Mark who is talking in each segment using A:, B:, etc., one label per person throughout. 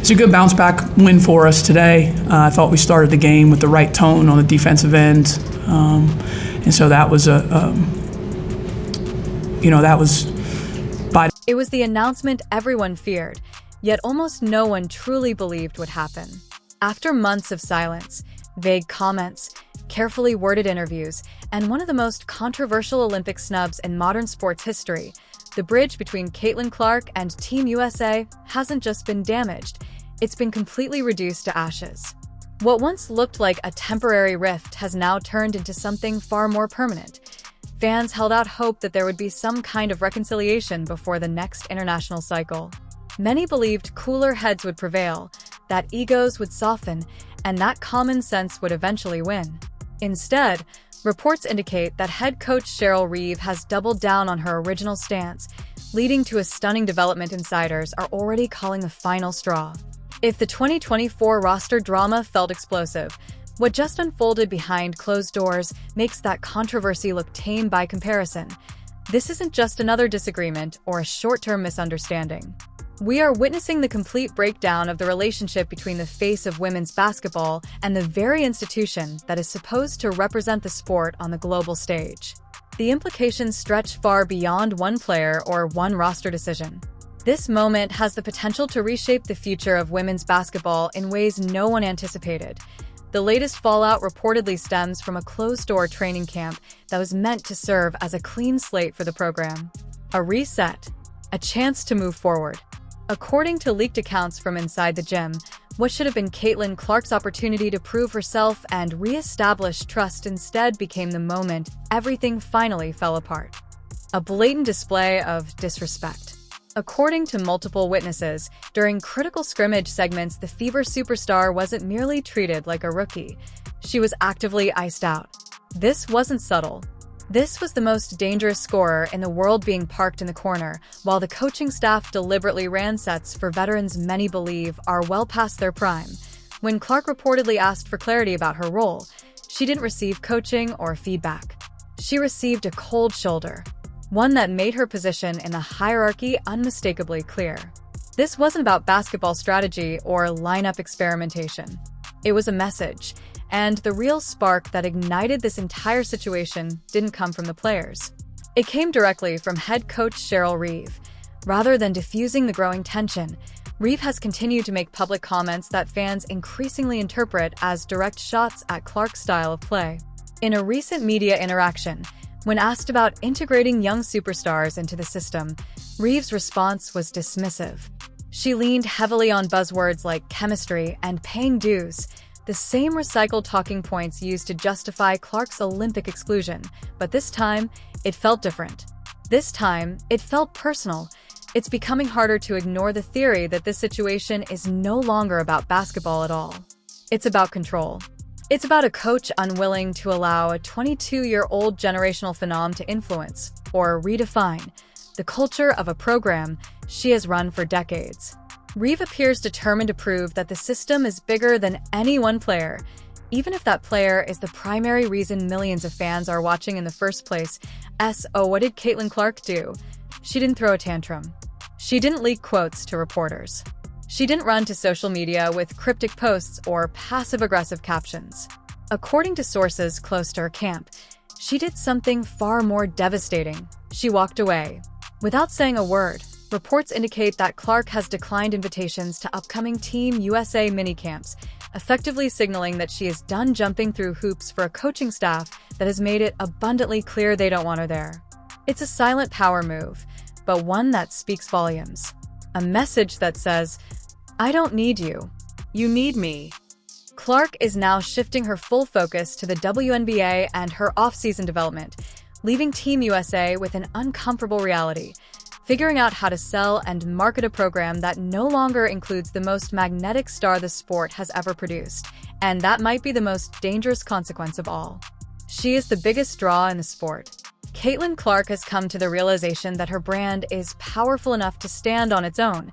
A: it's a good bounce back win for us today. I thought we started the game with the right tone on the defensive end, and so that was
B: It was the announcement everyone feared, yet almost no one truly believed would happen. After months of silence, vague comments, carefully worded interviews, and one of the most controversial Olympic snubs in modern sports history, the bridge between Caitlin Clark and Team USA hasn't just been damaged, it's been completely reduced to ashes. What once looked like a temporary rift has now turned into something far more permanent. Fans held out hope that there would be some kind of reconciliation before the next international cycle. Many believed cooler heads would prevail, that egos would soften, and that common sense would eventually win. Instead, reports indicate that head coach Reeve has doubled down on her original stance, leading to a stunning development insiders are already calling the final straw. If the 2024 roster drama felt explosive, what just unfolded behind closed doors makes that controversy look tame by comparison. This isn't just another disagreement or a short-term misunderstanding. We are witnessing the complete breakdown of the relationship between the face of women's basketball and the very institution that is supposed to represent the sport on the global stage. The implications stretch far beyond one player or one roster decision. This moment has the potential to reshape the future of women's basketball in ways no one anticipated. The latest fallout reportedly stems from a closed-door training camp that was meant to serve as a clean slate for the program. A reset, a chance to move forward. According to leaked accounts from inside the gym, what should have been Caitlin Clark's opportunity to prove herself and re-establish trust instead became the moment everything finally fell apart. A blatant display of disrespect. According to multiple witnesses, during critical scrimmage segments, the Fever superstar wasn't merely treated like a rookie. She was actively iced out. This wasn't subtle. This was the most dangerous scorer in the world being parked in the corner, while the coaching staff deliberately ran sets for veterans many believe are well past their prime. When Clark reportedly asked for clarity about her role, she didn't receive coaching or feedback. She received a cold shoulder. One that made her position in the hierarchy unmistakably clear. This wasn't about basketball strategy or lineup experimentation. It was a message, and the real spark that ignited this entire situation didn't come from the players. It came directly from head coach Reeve. Rather than diffusing the growing tension, Reeve has continued to make public comments that fans increasingly interpret as direct shots at Clark's style of play. In a recent media interaction, when asked about integrating young superstars into the system, Reeve's response was dismissive. She leaned heavily on buzzwords like chemistry and paying dues, the same recycled talking points used to justify Clark's Olympic exclusion, but this time, it felt different. This time, it felt personal. It's becoming harder to ignore the theory that this situation is no longer about basketball at all. It's about control. It's about a coach unwilling to allow a 22-year-old generational phenom to influence, or redefine, the culture of a program she has run for decades. Reeve appears determined to prove that the system is bigger than any one player, even if that player is the primary reason millions of fans are watching in the first place. So what did Caitlin Clark do? She didn't throw a tantrum. She didn't leak quotes to reporters. She didn't run to social media with cryptic posts or passive-aggressive captions. According to sources close to her camp, she did something far more devastating. She walked away. Without saying a word, reports indicate that Clark has declined invitations to upcoming Team USA minicamps, effectively signaling that she is done jumping through hoops for a coaching staff that has made it abundantly clear they don't want her there. It's a silent power move, but one that speaks volumes. A message that says, "I don't need you. You need me." Clark is now shifting her full focus to the WNBA and her off-season development, leaving Team USA with an uncomfortable reality, figuring out how to sell and market a program that no longer includes the most magnetic star the sport has ever produced, and that might be the most dangerous consequence of all. She is the biggest draw in the sport. Caitlin Clark has come to the realization that her brand is powerful enough to stand on its own,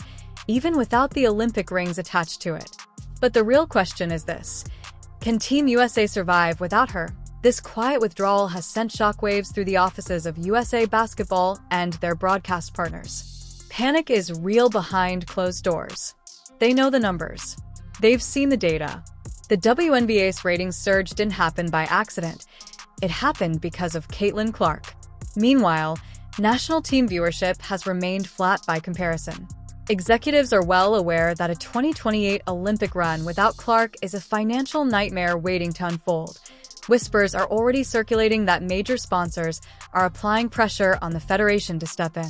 B: even without the Olympic rings attached to it. But the real question is this: can Team USA survive without her? This quiet withdrawal has sent shockwaves through the offices of USA Basketball and their broadcast partners. Panic is real behind closed doors. They know the numbers. They've seen the data. The WNBA's ratings surge didn't happen by accident. It happened because of Caitlin Clark. Meanwhile, national team viewership has remained flat by comparison. Executives are well aware that a 2028 Olympic run without Clark is a financial nightmare waiting to unfold. Whispers are already circulating that major sponsors are applying pressure on the federation to step in.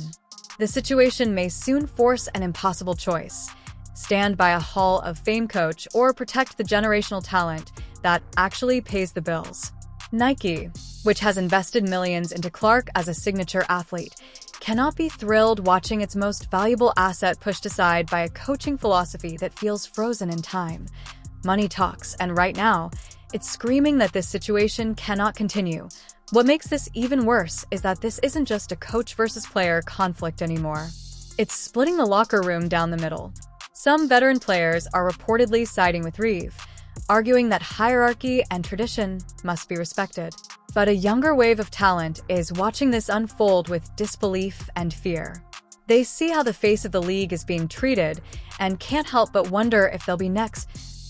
B: The situation may soon force an impossible choice: stand by a Hall of Fame coach or protect the generational talent that actually pays the bills. Nike, which has invested millions into Clark as a signature athlete, cannot be thrilled watching its most valuable asset pushed aside by a coaching philosophy that feels frozen in time. Money talks, and right now, it's screaming that this situation cannot continue. What makes this even worse is that this isn't just a coach versus player conflict anymore. It's splitting the locker room down the middle. Some veteran players are reportedly siding with Reeve, arguing that hierarchy and tradition must be respected. But a younger wave of talent is watching this unfold with disbelief and fear. They see how the face of the league is being treated and can't help but wonder if they'll be next.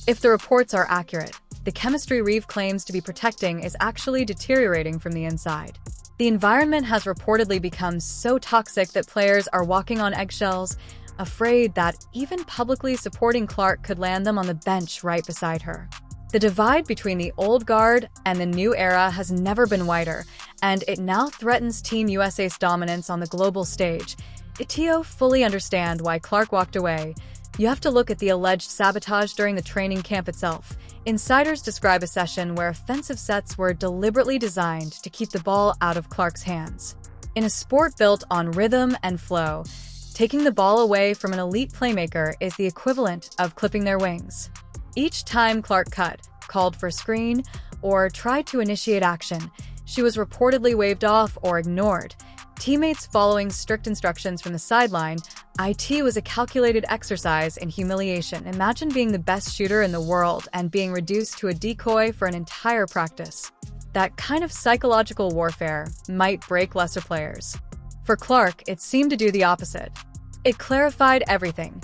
B: If the reports are accurate, the chemistry Reeve claims to be protecting is actually deteriorating from the inside. The environment has reportedly become so toxic that players are walking on eggshells, afraid that even publicly supporting Clark could land them on the bench right beside her. The divide between the old guard and the new era has never been wider, and it now threatens Team USA's dominance on the global stage. Itio fully understand why Clark walked away. You have to look at the alleged sabotage during the training camp itself. Insiders describe a session where offensive sets were deliberately designed to keep the ball out of Clark's hands. In a sport built on rhythm and flow, taking the ball away from an elite playmaker is the equivalent of clipping their wings. Each time Clark cut, called for screen, or tried to initiate action, she was reportedly waved off or ignored. Teammates following strict instructions from the sideline, it was a calculated exercise in humiliation. Imagine being the best shooter in the world and being reduced to a decoy for an entire practice. That kind of psychological warfare might break lesser players. For Clark, it seemed to do the opposite. It clarified everything.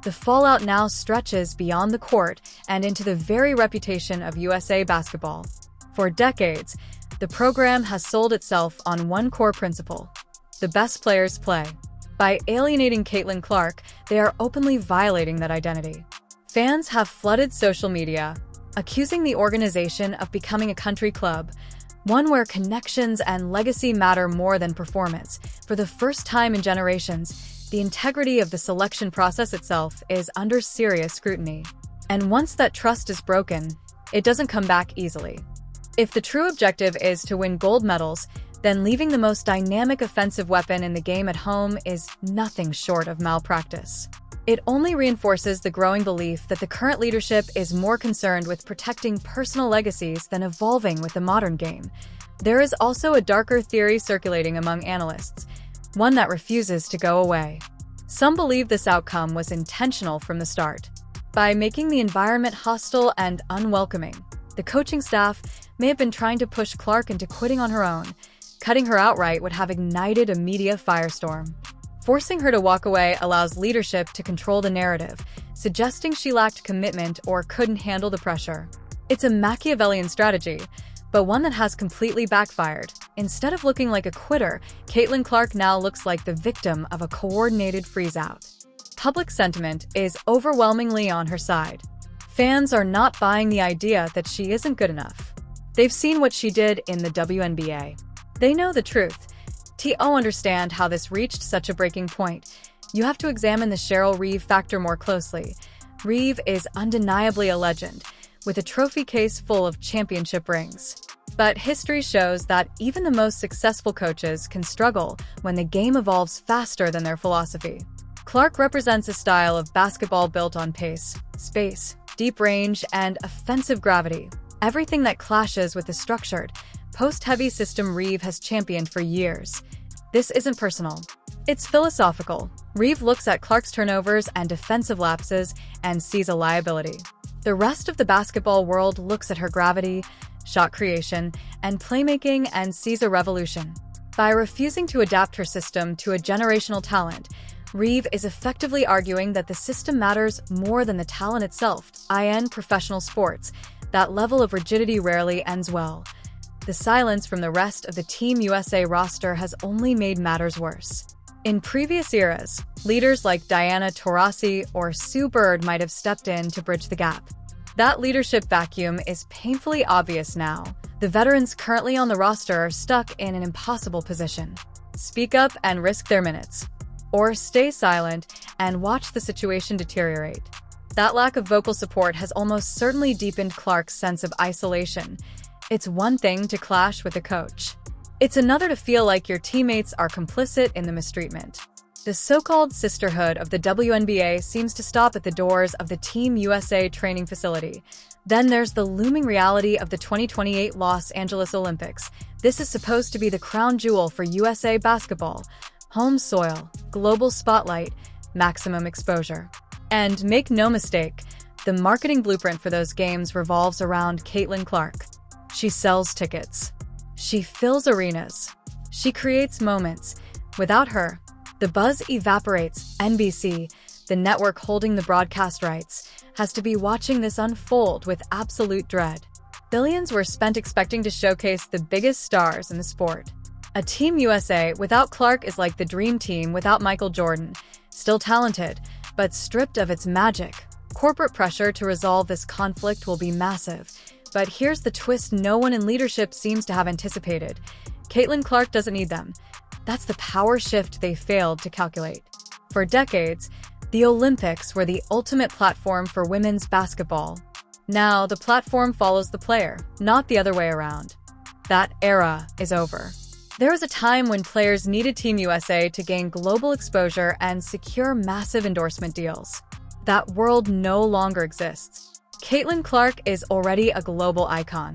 B: The fallout now stretches beyond the court and into the very reputation of USA basketball. For decades, the program has sold itself on one core principle: the best players play. By alienating Caitlin Clark, they are openly violating that identity. Fans have flooded social media, accusing the organization of becoming a country club, one where connections and legacy matter more than performance. For the first time in generations, the integrity of the selection process itself is under serious scrutiny. And once that trust is broken, it doesn't come back easily. If the true objective is to win gold medals, then leaving the most dynamic offensive weapon in the game at home is nothing short of malpractice. It only reinforces the growing belief that the current leadership is more concerned with protecting personal legacies than evolving with the modern game. There is also a darker theory circulating among analysts, one that refuses to go away. Some believe this outcome was intentional from the start. By making the environment hostile and unwelcoming, the coaching staff may have been trying to push Clark into quitting on her own. Cutting her outright would have ignited a media firestorm. Forcing her to walk away allows leadership to control the narrative, suggesting she lacked commitment or couldn't handle the pressure. It's a Machiavellian strategy, but one that has completely backfired. Instead of looking like a quitter, Caitlin Clark now looks like the victim of a coordinated freeze-out. Public sentiment is overwhelmingly on her side. Fans are not buying the idea that she isn't good enough. They've seen what she did in the WNBA. They know the truth. To understand how this reached such a breaking point, you have to examine the Cheryl Reeve factor more closely. Reeve is undeniably a legend, with a trophy case full of championship rings. But history shows that even the most successful coaches can struggle when the game evolves faster than their philosophy. Clark represents a style of basketball built on pace, space, deep range, and offensive gravity. Everything that clashes with the structured, post-heavy system Reeve has championed for years. This isn't personal. It's philosophical. Reeve looks at Clark's turnovers and defensive lapses and sees a liability. The rest of the basketball world looks at her gravity, shot creation, and playmaking and sees a revolution. By refusing to adapt her system to a generational talent, Reeve is effectively arguing that the system matters more than the talent itself. In professional sports, that level of rigidity rarely ends well. The silence from the rest of the Team USA roster has only made matters worse. In previous eras, leaders like Diana Taurasi or Sue Bird might have stepped in to bridge the gap. That leadership vacuum is painfully obvious now. The veterans currently on the roster are stuck in an impossible position. Speak up and risk their minutes, or stay silent and watch the situation deteriorate. That lack of vocal support has almost certainly deepened Clark's sense of isolation. It's one thing to clash with a coach. It's another to feel like your teammates are complicit in the mistreatment. The so-called sisterhood of the WNBA seems to stop at the doors of the Team USA training facility. Then there's the looming reality of the 2028 Los Angeles Olympics. This is supposed to be the crown jewel for USA basketball. Home soil, global spotlight, maximum exposure. And make no mistake, the marketing blueprint for those games revolves around Caitlin Clark. She sells tickets. She fills arenas. She creates moments. Without her, the buzz evaporates. NBC, the network holding the broadcast rights, has to be watching this unfold with absolute dread. Billions were spent expecting to showcase the biggest stars in the sport. A Team USA without Clark is like the dream team without Michael Jordan. Still talented, but stripped of its magic. Corporate pressure to resolve this conflict will be massive. But here's the twist no one in leadership seems to have anticipated. Caitlin Clark doesn't need them. That's the power shift they failed to calculate. For decades, the Olympics were the ultimate platform for women's basketball. Now, the platform follows the player, not the other way around. That era is over. There was a time when players needed Team USA to gain global exposure and secure massive endorsement deals. That world no longer exists. Caitlin Clark is already a global icon.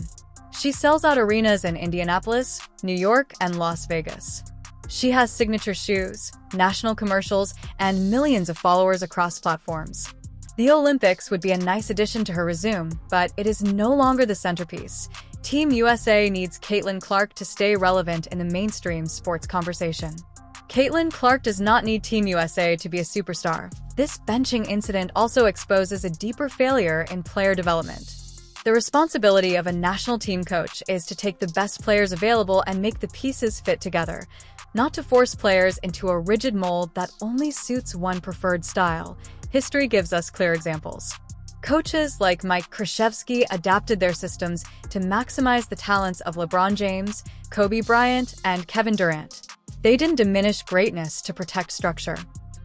B: She sells out arenas in Indianapolis, New York, and Las Vegas. She has signature shoes, national commercials, and millions of followers across platforms. The Olympics would be a nice addition to her resume, but it is no longer the centerpiece. Team USA needs Caitlin Clark to stay relevant in the mainstream sports conversation. Caitlin Clark does not need Team USA to be a superstar. This benching incident also exposes a deeper failure in player development. The responsibility of a national team coach is to take the best players available and make the pieces fit together, not to force players into a rigid mold that only suits one preferred style. History gives us clear examples. Coaches like Mike Krzyzewski adapted their systems to maximize the talents of LeBron James, Kobe Bryant, and Kevin Durant. They didn't diminish greatness to protect structure.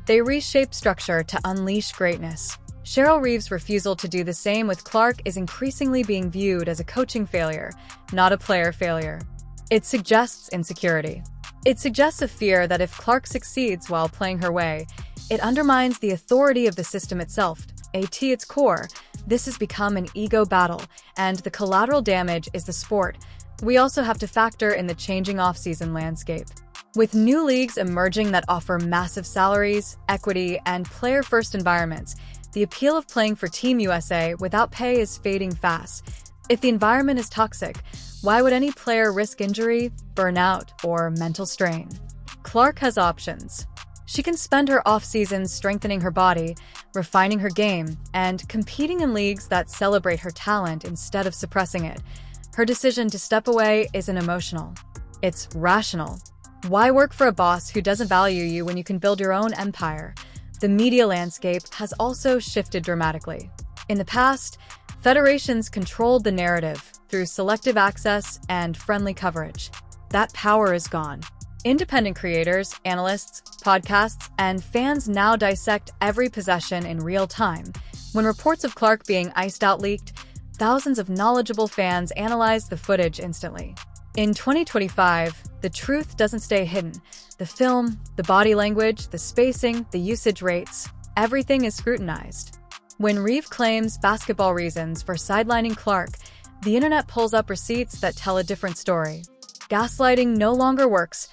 B: They reshaped structure to unleash greatness. Cheryl Reeve's refusal to do the same with Clark is increasingly being viewed as a coaching failure, not a player failure. It suggests insecurity. It suggests a fear that if Clark succeeds while playing her way, it undermines the authority of the system itself. At its core, this has become an ego battle, and the collateral damage is the sport. We also have to factor in the changing off-season landscape. With new leagues emerging that offer massive salaries, equity, and player-first environments, the appeal of playing for Team USA without pay is fading fast. If the environment is toxic, why would any player risk injury, burnout, or mental strain? Clark has options. She can spend her off-season strengthening her body, refining her game, and competing in leagues that celebrate her talent instead of suppressing it. Her decision to step away isn't emotional. It's rational. Why work for a boss who doesn't value you when you can build your own empire? The media landscape has also shifted dramatically. In the past, federations controlled the narrative through selective access and friendly coverage. That power is gone. Independent creators, analysts, podcasts, and fans now dissect every possession in real time. When reports of Clark being iced out leaked, thousands of knowledgeable fans analyzed the footage instantly. In 2025, the truth doesn't stay hidden. The film, the body language, the spacing, the usage rates, everything is scrutinized. When Reeve claims basketball reasons for sidelining Clark, the internet pulls up receipts that tell a different story. Gaslighting no longer works.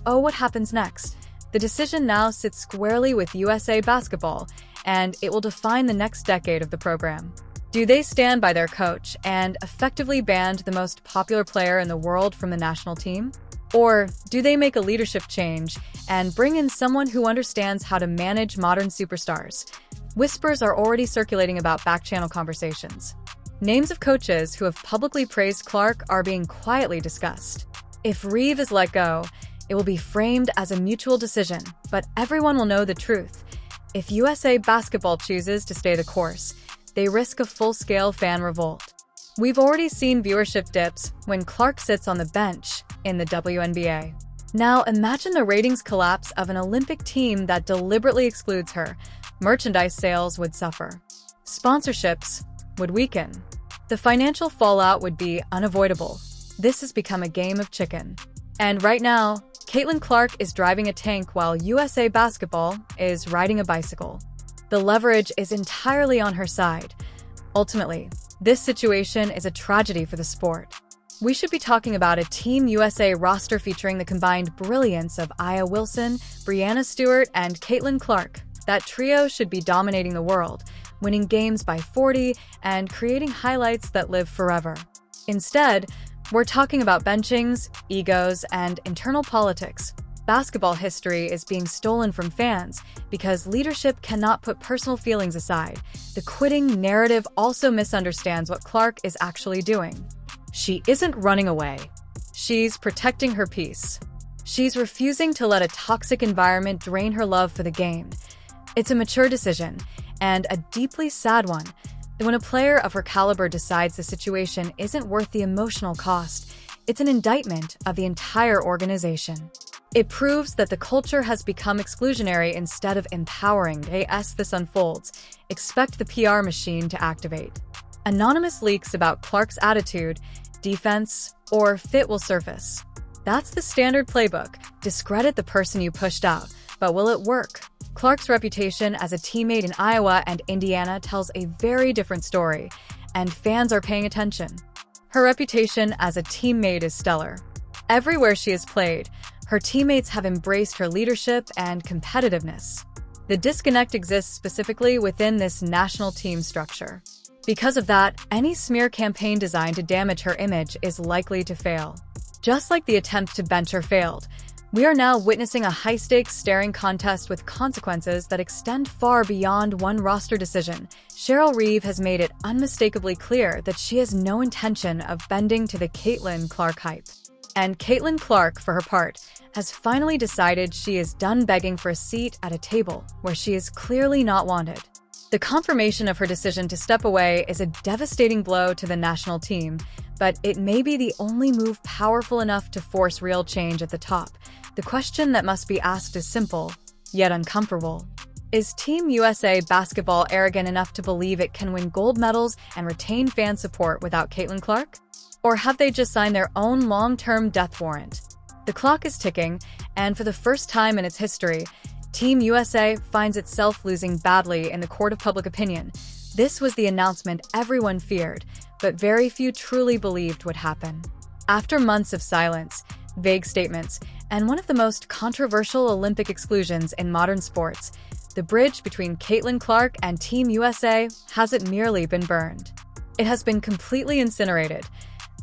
B: What happens next? The decision now sits squarely with USA Basketball, and it will define the next decade of the program. Do they stand by their coach and effectively ban the most popular player in the world from the national team? Or do they make a leadership change and bring in someone who understands how to manage modern superstars? Whispers are already circulating about back-channel conversations. Names of coaches who have publicly praised Clark are being quietly discussed. If Reeve is let go, it will be framed as a mutual decision, but everyone will know the truth. If USA Basketball chooses to stay the course, they risk a full-scale fan revolt. We've already seen viewership dips when Clark sits on the bench in the WNBA. Now imagine the ratings collapse of an Olympic team that deliberately excludes her. Merchandise sales would suffer. Sponsorships would weaken. The financial fallout would be unavoidable. This has become a game of chicken. And right now, Caitlin Clark is driving a tank while USA Basketball is riding a bicycle. The leverage is entirely on her side. Ultimately, this situation is a tragedy for the sport. We should be talking about a Team USA roster featuring the combined brilliance of Aya Wilson, Breanna Stewart, and Caitlin Clark. That trio should be dominating the world, winning games by 40 and creating highlights that live forever. Instead, we're talking about benchings, egos, and internal politics. Basketball history is being stolen from fans because leadership cannot put personal feelings aside. The quitting narrative also misunderstands what Clark is actually doing. She isn't running away. She's protecting her peace. She's refusing to let a toxic environment drain her love for the game. It's a mature decision, and a deeply sad one. When a player of her caliber decides the situation isn't worth the emotional cost, it's an indictment of the entire organization. It proves that the culture has become exclusionary instead of empowering. As this unfolds, expect the PR machine to activate. Anonymous leaks about Clark's attitude, defense, or fit will surface. That's the standard playbook. Discredit the person you pushed out, but will it work? Clark's reputation as a teammate in Iowa and Indiana tells a very different story, and fans are paying attention. Her reputation as a teammate is stellar. Everywhere she has played, her teammates have embraced her leadership and competitiveness. The disconnect exists specifically within this national team structure. Because of that, any smear campaign designed to damage her image is likely to fail. Just like the attempt to bench her failed, we are now witnessing a high-stakes staring contest with consequences that extend far beyond one roster decision. Cheryl Reeve has made it unmistakably clear that she has no intention of bending to the Caitlin Clark hype. And Caitlin Clark, for her part, has finally decided she is done begging for a seat at a table where she is clearly not wanted. The confirmation of her decision to step away is a devastating blow to the national team, but it may be the only move powerful enough to force real change at the top. The question that must be asked is simple, yet uncomfortable. Is Team USA Basketball arrogant enough to believe it can win gold medals and retain fan support without Caitlin Clark? Or have they just signed their own long-term death warrant? The clock is ticking, and for the first time in its history, Team USA finds itself losing badly in the court of public opinion. This was the announcement everyone feared, but very few truly believed would happen. After months of silence, vague statements, and one of the most controversial Olympic exclusions in modern sports, the bridge between Caitlin Clark and Team USA hasn't merely been burned. It has been completely incinerated.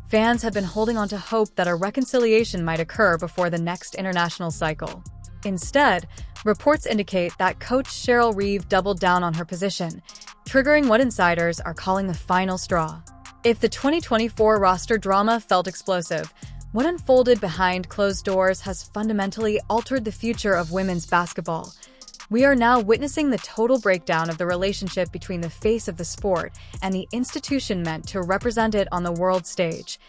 B: Fans have been holding on to hope that a reconciliation might occur before the next international cycle. Instead, reports indicate that coach Cheryl Reeve doubled down on her position, triggering what insiders are calling the final straw. If the 2024 roster drama felt explosive, what unfolded behind closed doors has fundamentally altered the future of women's basketball. We are now witnessing the total breakdown of the relationship between the face of the sport and the institution meant to represent it on the world stage.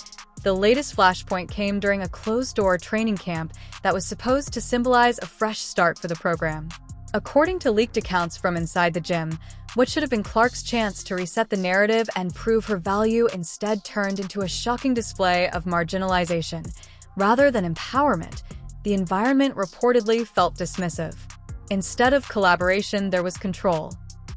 B: The latest flashpoint came during a closed-door training camp that was supposed to symbolize a fresh start for the program. According to leaked accounts from inside the gym, what should have been Clark's chance to reset the narrative and prove her value instead turned into a shocking display of marginalization. Rather than empowerment, the environment reportedly felt dismissive. Instead of collaboration, there was control.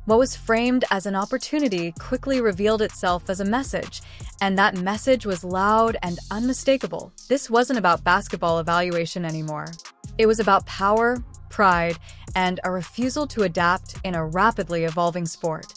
B: What was framed as an opportunity quickly revealed itself as a message, and that message was loud and unmistakable. This wasn't about basketball evaluation anymore. It was about power, pride, and a refusal to adapt in a rapidly evolving sport.